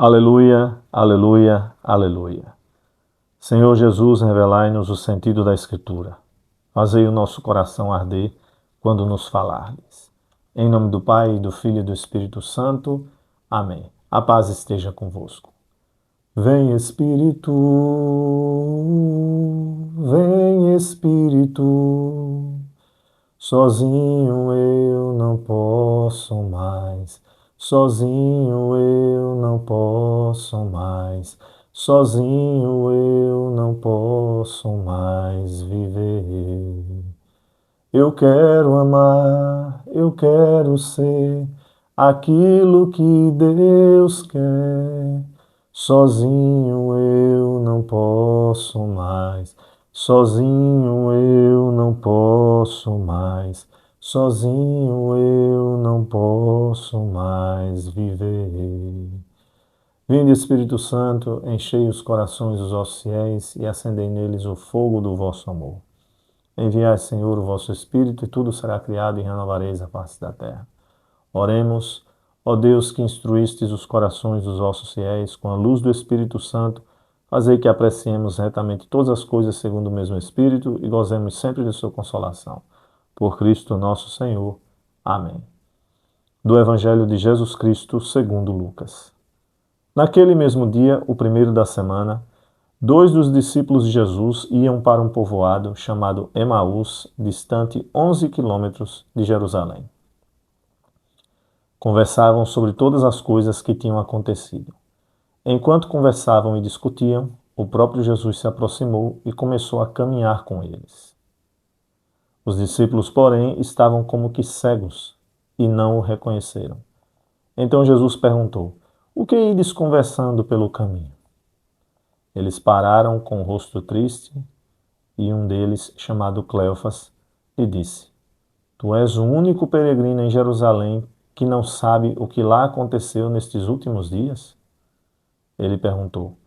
Aleluia, aleluia, aleluia. Senhor Jesus, revelai-nos o sentido da Escritura. Fazei o nosso coração arder quando nos falardes. Em nome do Pai, do Filho e do Espírito Santo. Amém. A paz esteja convosco. Vem Espírito, vem Espírito, sozinho eu não posso mais. Sozinho eu não posso mais, sozinho eu não posso mais viver. Eu quero amar, eu quero ser aquilo que Deus quer. Sozinho eu não posso mais, sozinho eu não posso mais. Sozinho eu não posso mais viver. Vinde, Espírito Santo, enchei os corações dos vossos fiéis e acendei neles o fogo do vosso amor. Enviai, Senhor, o vosso Espírito e tudo será criado e renovareis a face da terra. Oremos, ó Deus, que instruístes os corações dos vossos fiéis com a luz do Espírito Santo, fazei que apreciemos retamente todas as coisas segundo o mesmo Espírito e gozemos sempre de sua consolação. Por Cristo nosso Senhor. Amém. Do Evangelho de Jesus Cristo segundo Lucas. Naquele mesmo dia, o primeiro da semana, 2 dos discípulos de Jesus iam para um povoado chamado Emaús, distante 11 quilômetros de Jerusalém. Conversavam sobre todas as coisas que tinham acontecido. Enquanto conversavam e discutiam, o próprio Jesus se aproximou e começou a caminhar com eles. Os discípulos, porém, estavam como que cegos e não o reconheceram. Então Jesus perguntou: "O que ides conversando pelo caminho?" Eles pararam com o rosto triste e um deles, chamado Cleofas, lhe disse: "Tu és o único peregrino em Jerusalém que não sabe o que lá aconteceu nestes últimos dias?" Ele perguntou: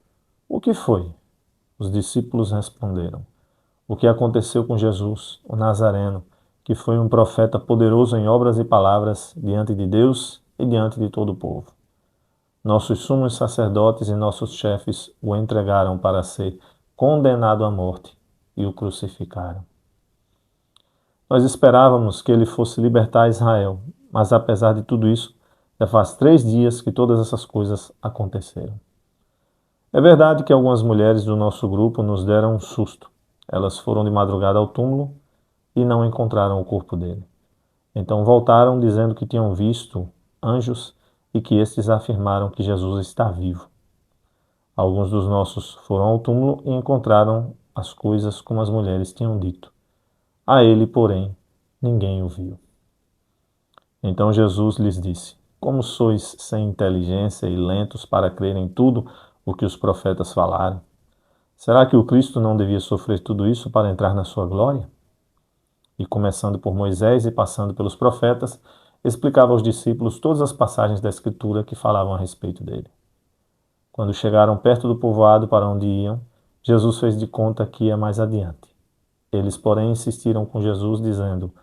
"O que foi?" Os discípulos responderam: "O que aconteceu com Jesus, o Nazareno, que foi um profeta poderoso em obras e palavras diante de Deus e diante de todo o povo. Nossos sumos sacerdotes e nossos chefes o entregaram para ser condenado à morte e o crucificaram. Nós esperávamos que ele fosse libertar Israel, mas apesar de tudo isso, já faz 3 dias que todas essas coisas aconteceram." É verdade que algumas mulheres do nosso grupo nos deram um susto. Elas foram de madrugada ao túmulo e não encontraram o corpo dele. Então voltaram dizendo que tinham visto anjos e que estes afirmaram que Jesus está vivo. Alguns dos nossos foram ao túmulo e encontraram as coisas como as mulheres tinham dito. A ele, porém, ninguém o viu. Então Jesus lhes disse: "Como sois sem inteligência e lentos para crer em tudo o que os profetas falaram? Será que o Cristo não devia sofrer tudo isso para entrar na sua glória?" E começando por Moisés e passando pelos profetas, explicava aos discípulos todas as passagens da Escritura que falavam a respeito dele. Quando chegaram perto do povoado para onde iam, Jesus fez de conta que ia mais adiante. Eles, porém, insistiram com Jesus, dizendo: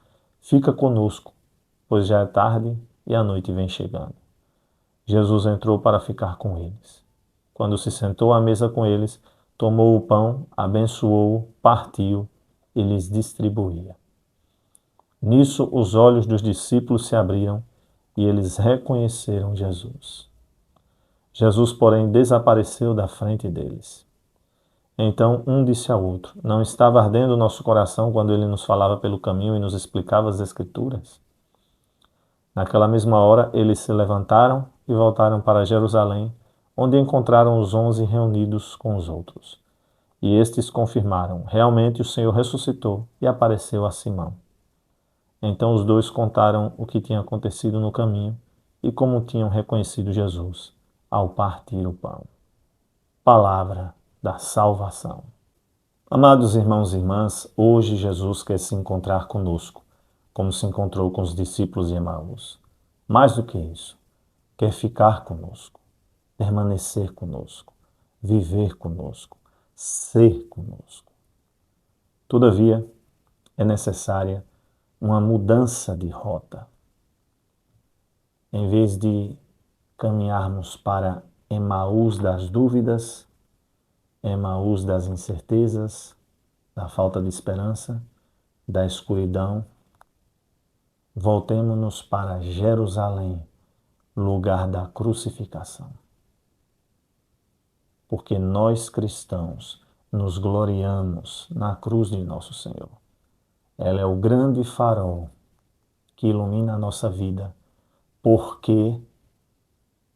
"Fica conosco, pois já é tarde e a noite vem chegando." Jesus entrou para ficar com eles. Quando se sentou à mesa com eles, tomou o pão, abençoou-o, partiu e lhes distribuía. Nisso os olhos dos discípulos se abriram e eles reconheceram Jesus. Jesus, porém, desapareceu da frente deles. Então um disse ao outro: "Não estava ardendo o nosso coração quando ele nos falava pelo caminho e nos explicava as Escrituras?" Naquela mesma hora eles se levantaram e voltaram para Jerusalém, onde encontraram os 11 reunidos com os outros. E estes confirmaram: "Realmente o Senhor ressuscitou e apareceu a Simão." Então os dois contaram o que tinha acontecido no caminho e como tinham reconhecido Jesus ao partir o pão. Palavra da salvação. Amados irmãos e irmãs, hoje Jesus quer se encontrar conosco, como se encontrou com os discípulos de Emaús. Mais do que isso, quer ficar conosco, permanecer conosco, viver conosco, ser conosco. Todavia, é necessária uma mudança de rota. Em vez de caminharmos para Emaús das dúvidas, Emaús das incertezas, da falta de esperança, da escuridão. Voltemo-nos para Jerusalém, lugar da crucificação. Porque nós cristãos nos gloriamos na cruz de nosso Senhor. Ela é o grande farol que ilumina a nossa vida, porque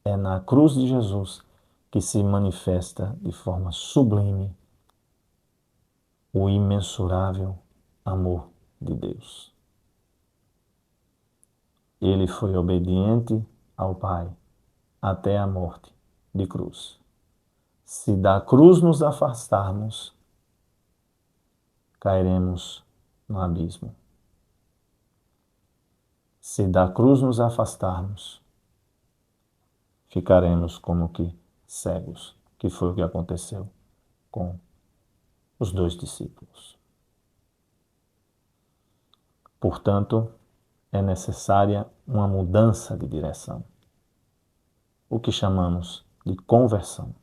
é na cruz de Jesus que se manifesta de forma sublime o imensurável amor de Deus. Ele foi obediente ao Pai até a morte de cruz. Se da cruz nos afastarmos, cairemos no abismo. Se da cruz nos afastarmos, ficaremos como que cegos, que foi o que aconteceu com os 2 discípulos. Portanto, é necessária uma mudança de direção, o que chamamos de conversão.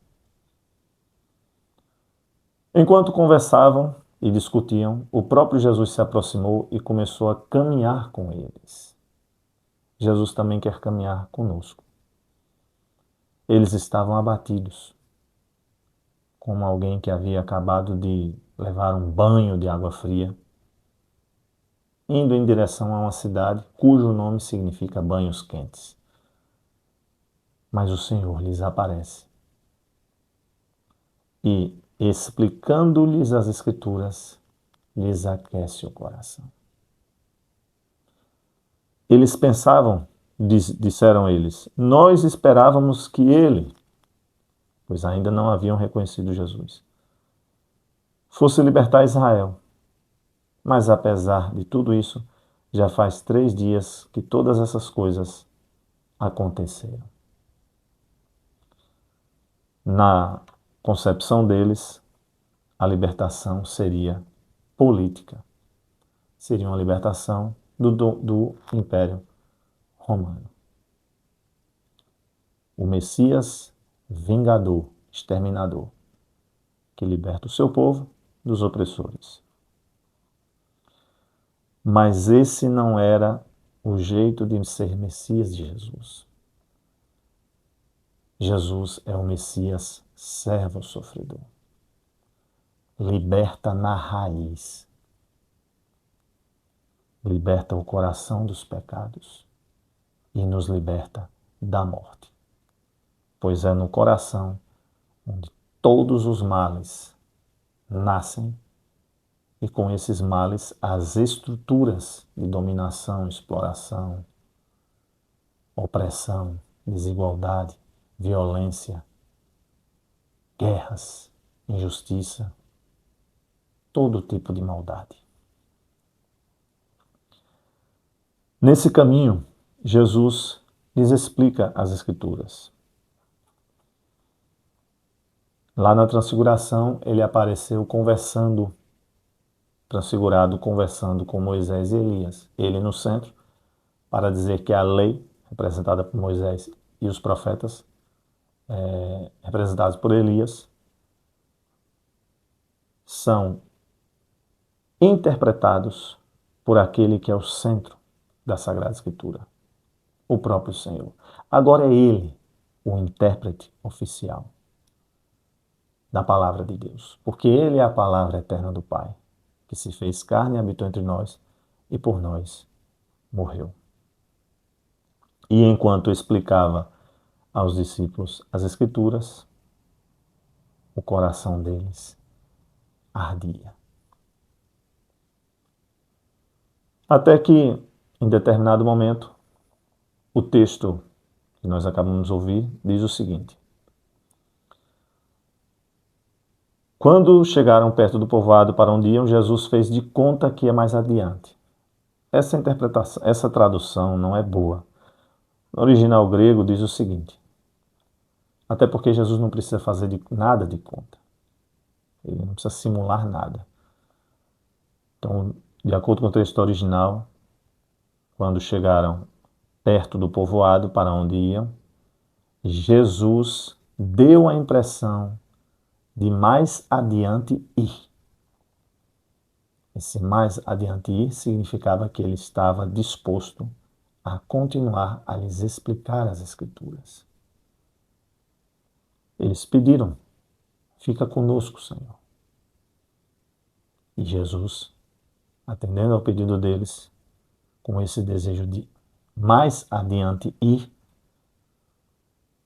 Enquanto conversavam e discutiam, o próprio Jesus se aproximou e começou a caminhar com eles. Jesus também quer caminhar conosco. Eles estavam abatidos, como alguém que havia acabado de levar um banho de água fria, indo em direção a uma cidade cujo nome significa banhos quentes. Mas o Senhor lhes aparece e, explicando-lhes as Escrituras, lhes aquece o coração. Eles pensavam, disseram eles, nós esperávamos que ele, pois ainda não haviam reconhecido Jesus, fosse libertar Israel. Mas apesar de tudo isso, já faz 3 dias que todas essas coisas aconteceram. Na concepção deles, a libertação seria política. Seria uma libertação do Império Romano. O Messias vingador, exterminador, que liberta o seu povo dos opressores. Mas esse não era o jeito de ser Messias de Jesus. Jesus é o Messias servo sofredor. Liberta na raiz. Liberta o coração dos pecados e nos liberta da morte. Pois é no coração onde todos os males nascem e com esses males as estruturas de dominação, exploração, opressão, desigualdade, violência, guerras, injustiça, todo tipo de maldade. Nesse caminho, Jesus lhes explica as Escrituras. Lá na Transfiguração, ele apareceu transfigurado, conversando com Moisés e Elias. Ele no centro, para dizer que a lei, representada por Moisés, e os profetas, representados por Elias, são interpretados por aquele que é o centro da Sagrada Escritura, o próprio Senhor. Agora é Ele o intérprete oficial da Palavra de Deus, porque Ele é a Palavra eterna do Pai, que se fez carne e habitou entre nós e por nós morreu. E enquanto explicava aos discípulos as Escrituras, o coração deles ardia. Até que, em determinado momento, o texto que nós acabamos de ouvir diz o seguinte: quando chegaram perto do povoado para onde iam, Jesus fez de conta que ia mais adiante. Essa interpretação, essa tradução não é boa. No original grego diz o seguinte: até porque Jesus não precisa fazer nada de conta. Ele não precisa simular nada. Então, de acordo com o texto original, quando chegaram perto do povoado para onde iam, Jesus deu a impressão de mais adiante ir. Esse mais adiante ir significava que ele estava disposto a continuar a lhes explicar as Escrituras. Eles pediram: fica conosco, Senhor. E Jesus, atendendo ao pedido deles, com esse desejo de mais adiante ir,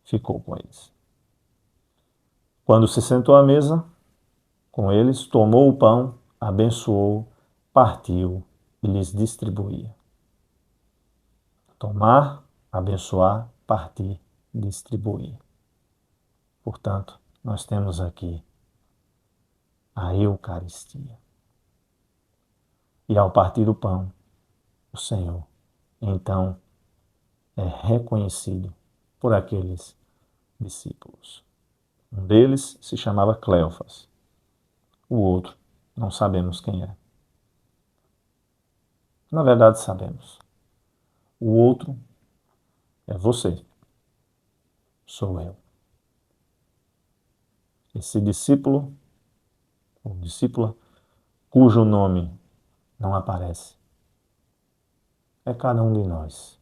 ficou com eles. Quando se sentou à mesa com eles, tomou o pão, abençoou, partiu e lhes distribuía. Tomar, abençoar, partir, distribuir. Portanto, nós temos aqui a Eucaristia. E ao partir o pão, o Senhor, então, é reconhecido por aqueles discípulos. Um deles se chamava Cleofas. O outro, não sabemos quem é. Na verdade, sabemos. O outro é você. Sou eu. Esse discípulo, ou discípula, cujo nome não aparece, é cada um de nós.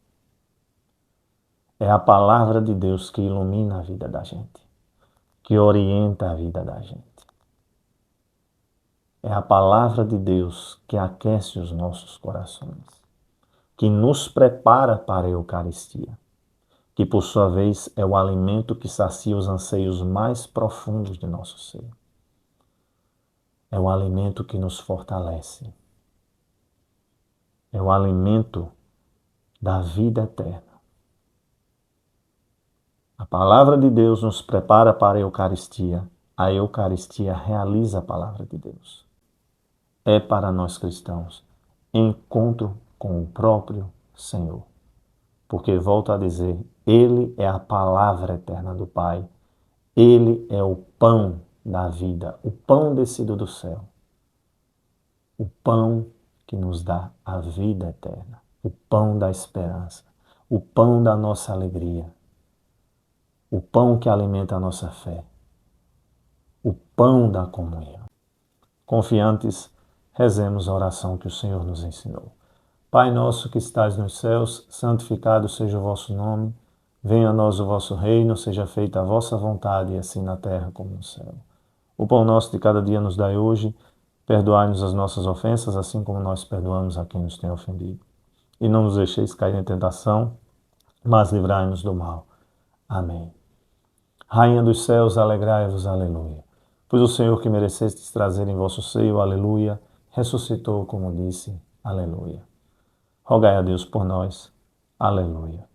É a palavra de Deus que ilumina a vida da gente, que orienta a vida da gente. É a palavra de Deus que aquece os nossos corações, que nos prepara para a Eucaristia, que por sua vez é o alimento que sacia os anseios mais profundos de nosso ser. É o alimento que nos fortalece. É o alimento da vida eterna. A palavra de Deus nos prepara para a Eucaristia realiza a palavra de Deus. É para nós cristãos encontro com o próprio Senhor. Porque, volto a dizer, Ele é a palavra eterna do Pai. Ele é o pão da vida, o pão descido do céu. O pão que nos dá a vida eterna, o pão da esperança, o pão da nossa alegria, o pão que alimenta a nossa fé, o pão da comunhão. Confiantes, rezemos a oração que o Senhor nos ensinou. Pai nosso que estais nos céus, santificado seja o vosso nome. Venha a nós o vosso reino, seja feita a vossa vontade, assim na terra como no céu. O pão nosso de cada dia nos dai hoje. Perdoai-nos as nossas ofensas, assim como nós perdoamos a quem nos tem ofendido. E não nos deixeis cair em tentação, mas livrai-nos do mal. Amém. Rainha dos céus, alegrai-vos, aleluia. Pois o Senhor que merecestes trazer em vosso seio, aleluia, ressuscitou, como disse, aleluia. Rogai a Deus por nós, aleluia.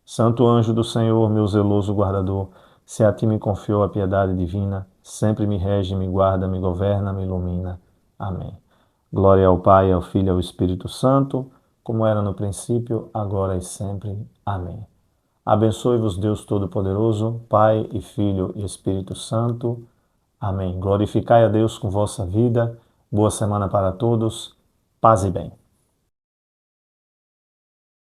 Santo anjo do Senhor, meu zeloso guardador, se a ti me confiou a piedade divina, sempre me rege, me guarda, me governa, me ilumina. Amém. Glória ao Pai, ao Filho e ao Espírito Santo, como era no princípio, agora e sempre. Amém. Abençoe-vos Deus Todo-Poderoso, Pai e Filho e Espírito Santo. Amém. Glorificai a Deus com vossa vida. Boa semana para todos. Paz e bem.